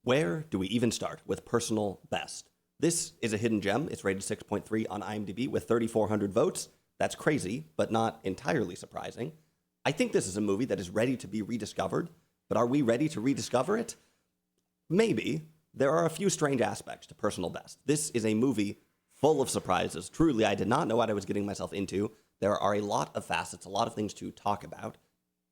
Where do we even start with personal best? This is a hidden gem. It's rated 6.3 on IMDb with 3,400 votes. That's crazy, but not entirely surprising. I think this is a movie that is ready to be rediscovered, but are we ready to rediscover it? Maybe. There are a few strange aspects to personal best. This is a movie full of surprises. Truly, I did not know what I was getting myself into. There are a lot of facets, a lot of things to talk about.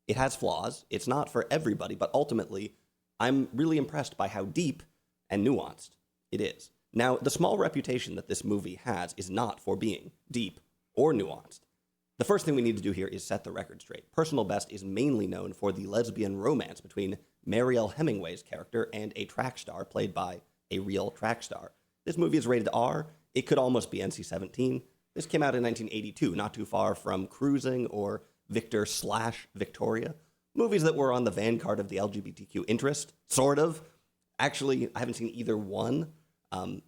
It has flaws. It's not for everybody, but ultimately, I'm really impressed by how deep and nuanced it is. Now, the small reputation that this movie has is not for being deep or nuanced. The first thing we need to do here is set the record straight. Personal Best is mainly known for the lesbian romance between Mariel Hemingway's character and a track star played by a real track star. This movie is rated R. It could almost be NC-17. This came out in 1982, not too far from Cruising or Victor/Victoria. Movies that were on the vanguard of the LGBTQ interest, sort of. Actually, I haven't seen either one.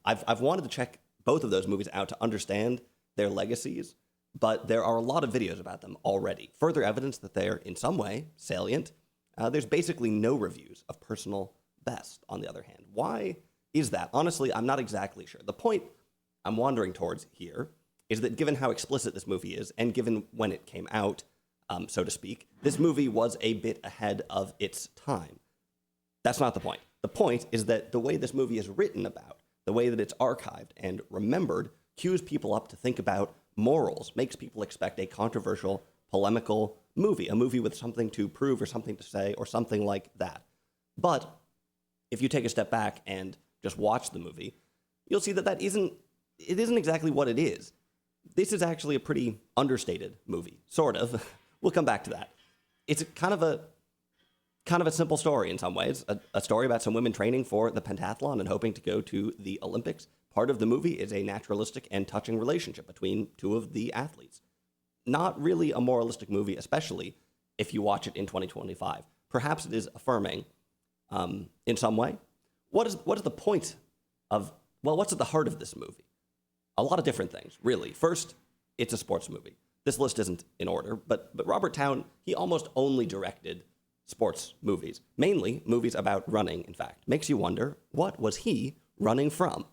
I've wanted to check both of those movies out to understand their legacies, but there are a lot of videos about them already. Further evidence that they're, in some way, salient. There's basically no reviews of Personal Best, on the other hand. Why is that? Honestly, I'm not exactly sure. The point I'm wandering towards here is that given how explicit this movie is, and given when it came out, so to speak, this movie was a bit ahead of its time. That's not the point. The point is that the way this movie is written about, the way that it's archived and remembered, cues people up to think about morals, makes people expect a controversial, polemical movie, a movie with something to prove or something to say or something like that. But if you take a step back and just watch the movie, you'll see that it isn't exactly what it is. This is actually a pretty understated movie, sort of. We'll come back to that. It's kind of a simple story in some ways, a story about some women training for the pentathlon and hoping to go to the Olympics. Part of the movie is a naturalistic and touching relationship between two of the athletes. Not really a moralistic movie, especially if you watch it in 2025. Perhaps it is affirming in some way. What is the point of, what's at the heart of this movie? A lot of different things, really. First, it's a sports movie. This list isn't in order, but Robert Towne, he almost only directed sports movies, mainly movies about running, in fact. Makes you wonder, what was he running from?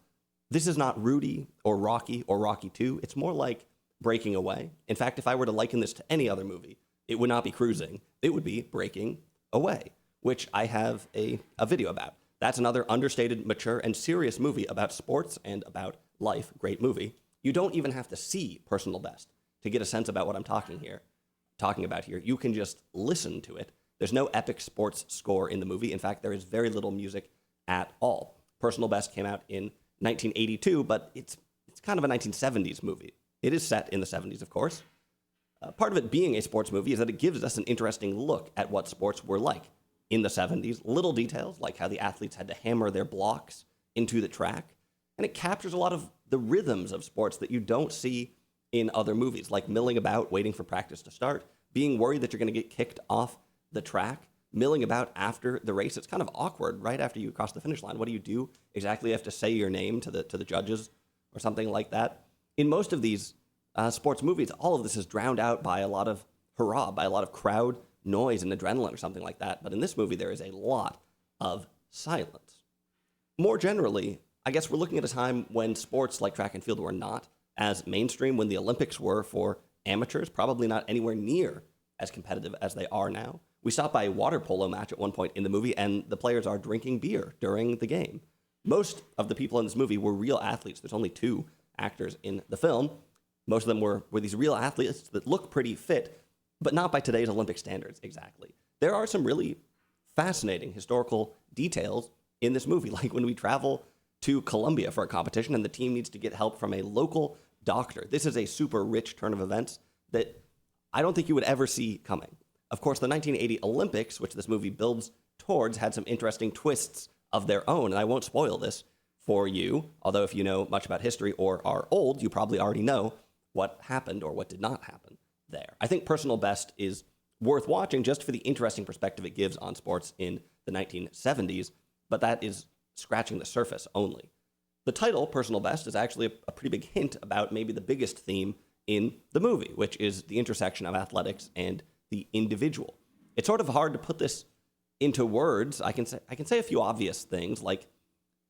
This is not Rudy or Rocky 2. It's more like Breaking Away. In fact, if I were to liken this to any other movie, it would not be Cruising. It would be Breaking Away, which I have a video about. That's another understated, mature, and serious movie about sports and about life. Great movie. You don't even have to see Personal Best to get a sense about what I'm talking about here. You can just listen to it. There's no epic sports score in the movie. In fact, there is very little music at all. Personal Best came out in 1982, but it's kind of a 1970s movie. It is set in the 70s, of course. Part of it being a sports movie is that it gives us an interesting look at what sports were like in the 70s. Little details, like how the athletes had to hammer their blocks into the track. And it captures a lot of the rhythms of sports that you don't see in other movies, like milling about, waiting for practice to start, being worried that you're going to get kicked off the track, milling about after the race. It's kind of awkward right after you cross the finish line. What do you do exactly? You have to say your name to the judges or something like that. In most of these sports movies, all of this is drowned out by a lot of hurrah, by a lot of crowd noise and adrenaline or something like that. But in this movie, there is a lot of silence. More generally, I guess we're looking at a time when sports like track and field were not as mainstream, when the Olympics were for amateurs, probably not anywhere near as competitive as they are now. We stopped by a water polo match at one point in the movie, and the players are drinking beer during the game. Most of the people in this movie were real athletes. There's only 2 actors in the film. Most of them were these real athletes that look pretty fit, but not by today's Olympic standards exactly. There are some really fascinating historical details in this movie, like when we travel to Colombia for a competition and the team needs to get help from a local doctor. This is a super rich turn of events that I don't think you would ever see coming. Of course, the 1980 Olympics, which this movie builds towards, had some interesting twists of their own, and I won't spoil this for you, although if you know much about history or are old, you probably already know what happened or what did not happen there. I think Personal Best is worth watching just for the interesting perspective it gives on sports in the 1970s, but that is scratching the surface only. The title, Personal Best, is actually a pretty big hint about maybe the biggest theme in the movie, which is the intersection of athletics and the individual. It's sort of hard to put this into words, I can say a few obvious things, like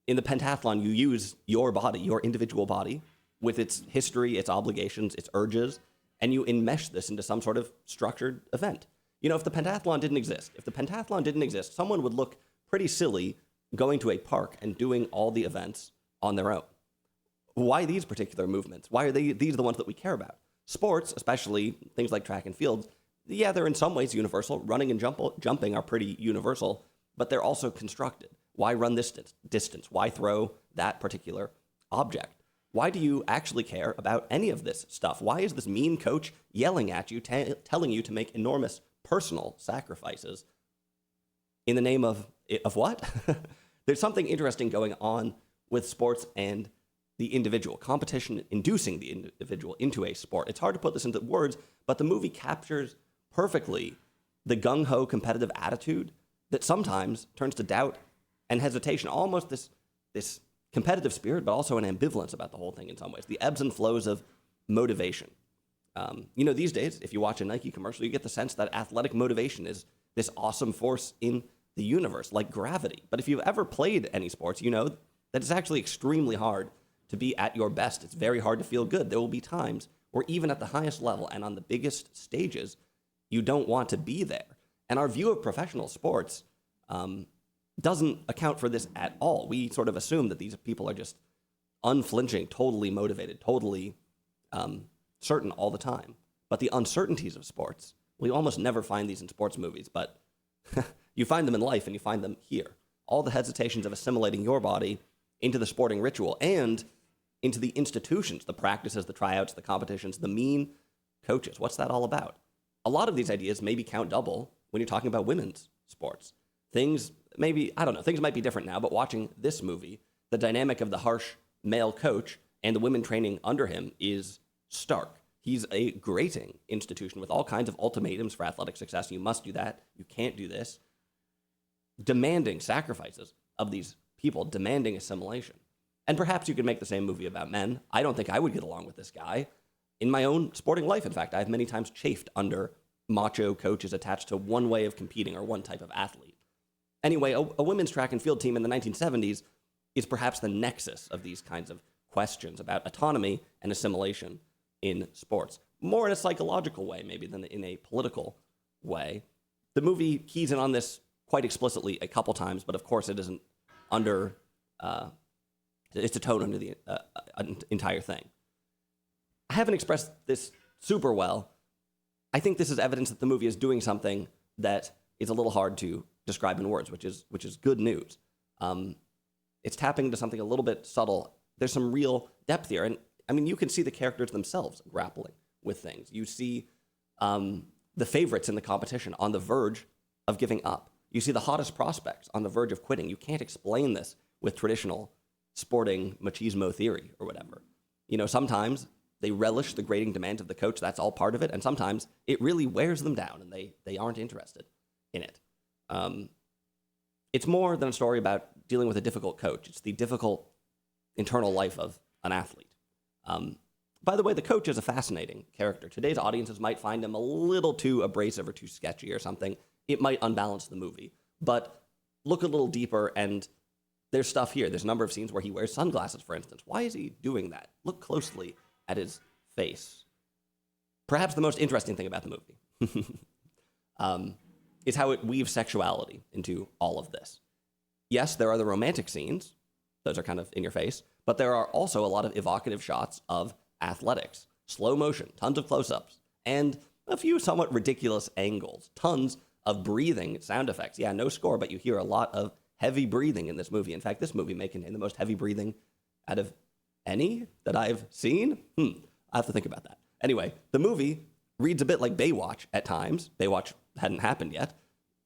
in the pentathlon, you use your body, your individual body, with its history, its obligations, its urges, and you enmesh this into some sort of structured event. You know, if the pentathlon didn't exist, someone would look pretty silly going to a park and doing all the events on their own. Why these particular movements? Why are these the ones that we care about? Sports, especially things like track and field, yeah, they're in some ways universal. Running and jumping are pretty universal, but they're also constructed. Why run this distance? Why throw that particular object? Why do you actually care about any of this stuff? Why is this mean coach yelling at you, telling you to make enormous personal sacrifices in the name of what? There's something interesting going on with sports and the individual, competition inducing the individual into a sport. It's hard to put this into words, but the movie captures perfectly the gung-ho competitive attitude that sometimes turns to doubt and hesitation, almost this competitive spirit, but also an ambivalence about the whole thing in some ways, the ebbs and flows of motivation. You know, these days, if you watch a Nike commercial, you get the sense that athletic motivation is this awesome force in the universe, like gravity. But if you've ever played any sports, you know that it's actually extremely hard to be at your best. It's very hard to feel good. There will be times where even at the highest level and on the biggest stages, you don't want to be there. And our view of professional sports doesn't account for this at all. We sort of assume that these people are just unflinching, totally motivated, totally certain all the time. But the uncertainties of sports, we almost never find these in sports movies, but you find them in life and you find them here. All the hesitations of assimilating your body into the sporting ritual and into the institutions, the practices, the tryouts, the competitions, the mean coaches. What's that all about? A lot of these ideas maybe count double when you're talking about women's sports. Things might be different now, but watching this movie, the dynamic of the harsh male coach and the women training under him is stark. He's a grating institution with all kinds of ultimatums for athletic success. You must do that. You can't do this. Demanding sacrifices of these people, demanding assimilation. And perhaps you could make the same movie about men. I don't think I would get along with this guy. In my own sporting life, in fact, I've many times chafed under macho coaches attached to one way of competing or one type of athlete. Anyway, a women's track and field team in the 1970s is perhaps the nexus of these kinds of questions about autonomy and assimilation in sports. More in a psychological way, maybe, than in a political way. The movie keys in on this quite explicitly a couple times, but of course it isn't under, it's a tone under the entire thing. I haven't expressed this super well. I think this is evidence that the movie is doing something that is a little hard to describe in words, which is good news. It's tapping into something a little bit subtle. There's some real depth here, and I mean, you can see the characters themselves grappling with things. You see the favorites in the competition on the verge of giving up. You see the hottest prospects on the verge of quitting. You can't explain this with traditional sporting machismo theory or whatever. You know, sometimes they relish the grating demands of the coach. That's all part of it. And sometimes it really wears them down and they aren't interested in it. It's more than a story about dealing with a difficult coach. It's the difficult internal life of an athlete. By the way, the coach is a fascinating character. Today's audiences might find him a little too abrasive or too sketchy or something. It might unbalance the movie. But look a little deeper, and there's stuff here. There's a number of scenes where he wears sunglasses, for instance. Why is he doing that? Look closely at his face. Perhaps the most interesting thing about the movie is how it weaves sexuality into all of this. Yes, there are the romantic scenes. Those are kind of in your face. But there are also a lot of evocative shots of athletics. Slow motion, tons of close-ups, and a few somewhat ridiculous angles. Tons of breathing sound effects. Yeah, no score, but you hear a lot of heavy breathing in this movie. In fact, this movie may contain the most heavy breathing out of any that I've seen. I have to think about that. Anyway, the movie reads a bit like Baywatch at times. Baywatch hadn't happened yet.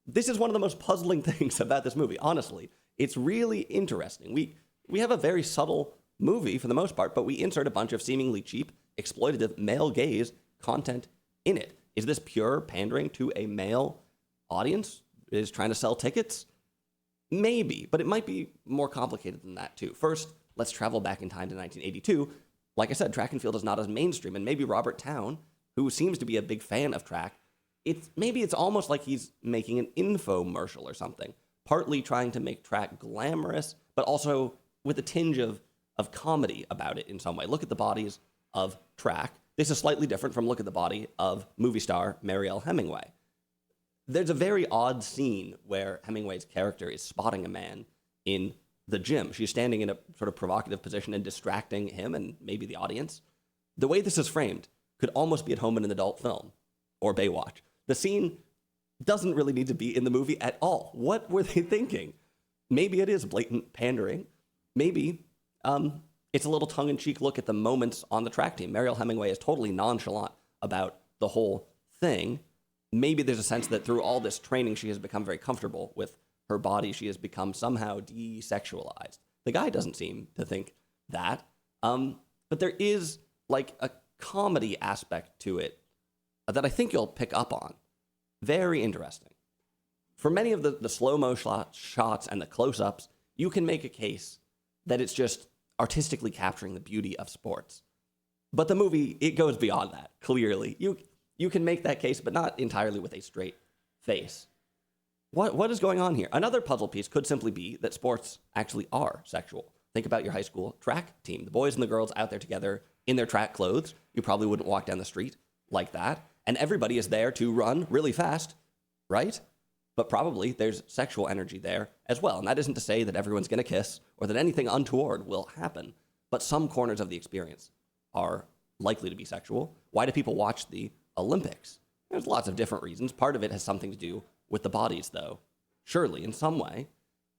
This is one of the most puzzling things about this movie, honestly. It's really interesting. We have a very subtle movie for the most part, but we insert a bunch of seemingly cheap, exploitative male gaze content in it. Is this pure pandering to a male audience? Is trying to sell tickets? Maybe, but it might be more complicated than that too. First, let's travel back in time to 1982. Like I said, track and field is not as mainstream, and maybe Robert Towne, who seems to be a big fan of track, it's almost like he's making an infomercial or something, partly trying to make track glamorous, but also with a tinge of comedy about it in some way. Look at the bodies of track. This is slightly different from look at the body of movie star Mariel Hemingway. There's a very odd scene where Hemingway's character is spotting a man in the gym. She's standing in a sort of provocative position and distracting him and maybe the audience. The way this is framed could almost be at home in an adult film or Baywatch. The scene doesn't really need to be in the movie at all. What were they thinking? Maybe it is blatant pandering. Maybe it's a little tongue-in-cheek look at the moments on the track team. Mariel Hemingway is totally nonchalant about the whole thing. Maybe there's a sense that through all this training, she has become very comfortable with her body. She has become somehow desexualized. The guy doesn't seem to think that. But there is like a comedy aspect to it that I think you'll pick up on. Very interesting. For many of the slow-mo shots and the close-ups, you can make a case that it's just artistically capturing the beauty of sports. But the movie, it goes beyond that, clearly. You can make that case, but not entirely with a straight face. What is going on here? Another puzzle piece could simply be that sports actually are sexual. Think about your high school track team. The boys and the girls out there together in their track clothes. You probably wouldn't walk down the street like that. And everybody is there to run really fast, right? But probably there's sexual energy there as well. And that isn't to say that everyone's going to kiss or that anything untoward will happen. But some corners of the experience are likely to be sexual. Why do people watch the Olympics? There's lots of different reasons. Part of it has something to do with the bodies, though. Surely, in some way.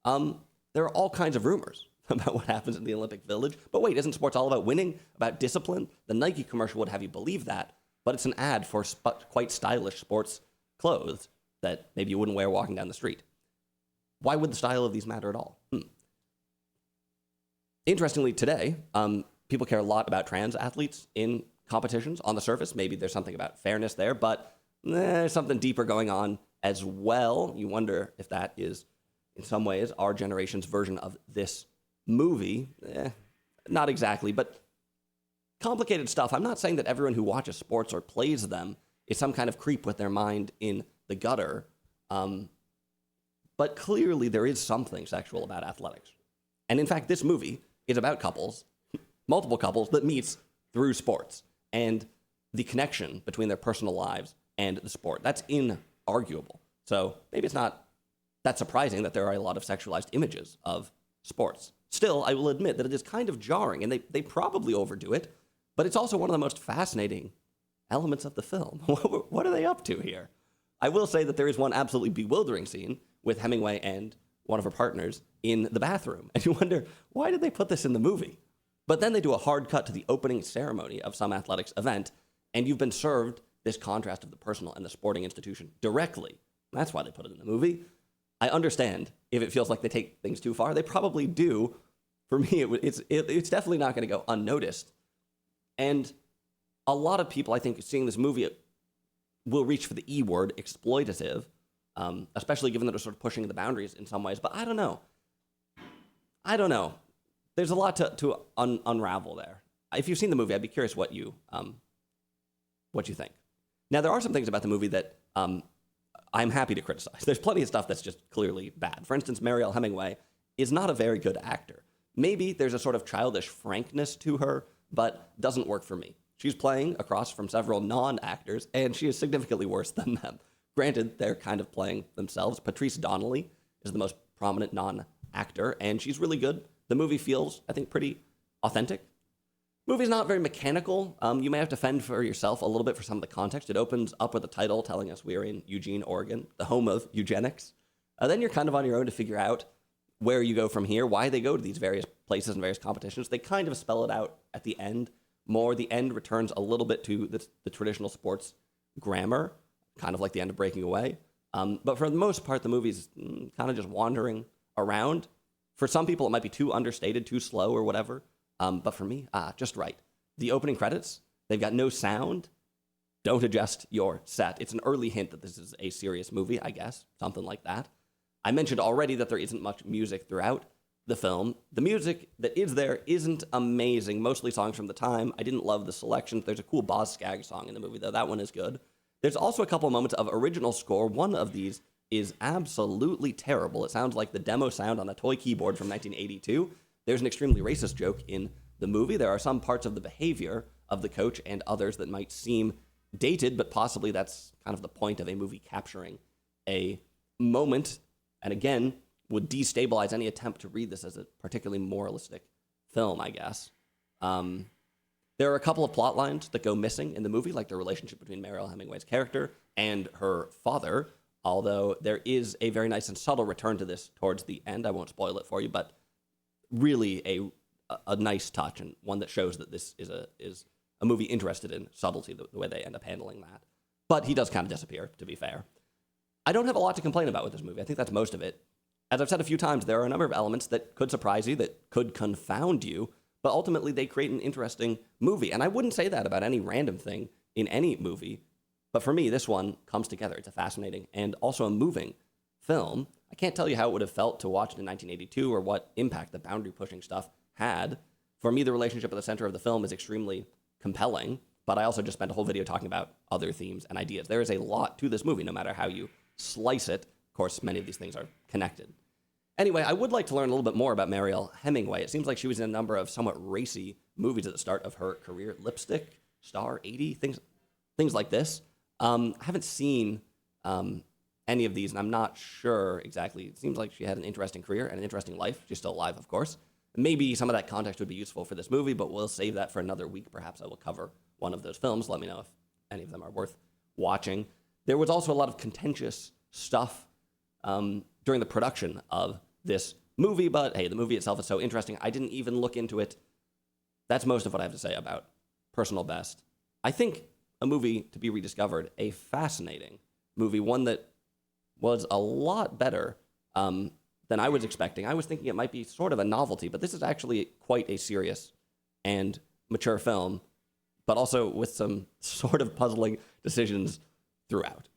There are all kinds of rumors about what happens in the Olympic Village. But wait, isn't sports all about winning, about discipline? The Nike commercial would have you believe that, but it's an ad for quite stylish sports clothes that maybe you wouldn't wear walking down the street. Why would the style of these matter at all? Interestingly, today, people care a lot about trans athletes in competitions on the surface. Maybe there's something about fairness there, but there's something deeper going on as well. You wonder if that is, in some ways, our generation's version of this movie. Not exactly, but complicated stuff. I'm not saying that everyone who watches sports or plays them is some kind of creep with their mind in the gutter. But clearly there is something sexual about athletics. And in fact, this movie is about couples, multiple couples, that meets through sports and the connection between their personal lives and the sport. That's inarguable. So maybe it's not that surprising that there are a lot of sexualized images of sports. Still, I will admit that it is kind of jarring, and they probably overdo it, but it's also one of the most fascinating elements of the film. What are they up to here? I will say that there is one absolutely bewildering scene with Hemingway and one of her partners in the bathroom, and you wonder, why did they put this in the movie? But then they do a hard cut to the opening ceremony of some athletics event, and you've been served this contrast of the personal and the sporting institution directly. That's why they put it in the movie. I understand if it feels like they take things too far. They probably do. For me, it's definitely not going to go unnoticed. And a lot of people, I think, seeing this movie will reach for the E word, exploitative, especially given that it's sort of pushing the boundaries in some ways. But I don't know. There's a lot to unravel there. If you've seen the movie, I'd be curious what you think. Now, there are some things about the movie that I'm happy to criticize. There's plenty of stuff that's just clearly bad. For instance, Mariel Hemingway is not a very good actor. Maybe there's a sort of childish frankness to her, but doesn't work for me. She's playing across from several non-actors, and she is significantly worse than them. Granted, they're kind of playing themselves. Patrice Donnelly is the most prominent non-actor, and she's really good. The movie feels, I think, pretty authentic. Movie's not very mechanical. You may have to fend for yourself a little bit for some of the context. It opens up with a title telling us we're in Eugene, Oregon, the home of eugenics. Then you're kind of on your own to figure out where you go from here, why they go to these various places and various competitions. They kind of spell it out at the end more. The end returns a little bit to the traditional sports grammar, kind of like the end of Breaking Away. But for the most part, the movie's kind of just wandering around. For some people, it might be too understated, too slow or whatever. But for me, just right. The opening credits, they've got no sound. Don't adjust your set. It's an early hint that this is a serious movie, I guess, something like that. I mentioned already that there isn't much music throughout the film. The music that is there isn't amazing, mostly songs from the time. I didn't love the selections. There's a cool Boz Scaggs song in the movie, though. That one is good. There's also a couple of moments of original score. One of these is absolutely terrible. It sounds like the demo sound on a toy keyboard from 1982. There's an extremely racist joke in the movie. There are some parts of the behavior of the coach and others that might seem dated, but possibly that's kind of the point of a movie capturing a moment, and again, would destabilize any attempt to read this as a particularly moralistic film, I guess. There are a couple of plot lines that go missing in the movie, like the relationship between Mariel Hemingway's character and her father, although there is a very nice and subtle return to this towards the end. I won't spoil it for you, but really a nice touch, and one that shows that this is a movie interested in subtlety, the way they end up handling that. But he does kind of disappear, to be fair. I don't have a lot to complain about with this movie. I think that's most of it. As I've said a few times, there are a number of elements that could surprise you, that could confound you, but ultimately they create an interesting movie. And I wouldn't say that about any random thing in any movie, but for me, this one comes together. It's a fascinating and also a moving film. I can't tell you how it would have felt to watch it in 1982 or what impact the boundary-pushing stuff had. For me, the relationship at the center of the film is extremely compelling, but I also just spent a whole video talking about other themes and ideas. There is a lot to this movie, no matter how you slice it. Of course, many of these things are connected. Anyway, I would like to learn a little bit more about Mariel Hemingway. It seems like she was in a number of somewhat racy movies at the start of her career. Lipstick, Star 80, things like this. I haven't seen any of these, and I'm not sure exactly. It seems like she had an interesting career and an interesting life. She's still alive, of course. Maybe some of that context would be useful for this movie, but we'll save that for another week. Perhaps I will cover one of those films. Let me know if any of them are worth watching. There was also a lot of contentious stuff during the production of this movie, but hey, the movie itself is so interesting. I didn't even look into it. That's most of what I have to say about Personal Best. I think a movie to be rediscovered, a fascinating movie, one that was a lot better than I was expecting. I was thinking it might be sort of a novelty, but this is actually quite a serious and mature film, but also with some sort of puzzling decisions throughout.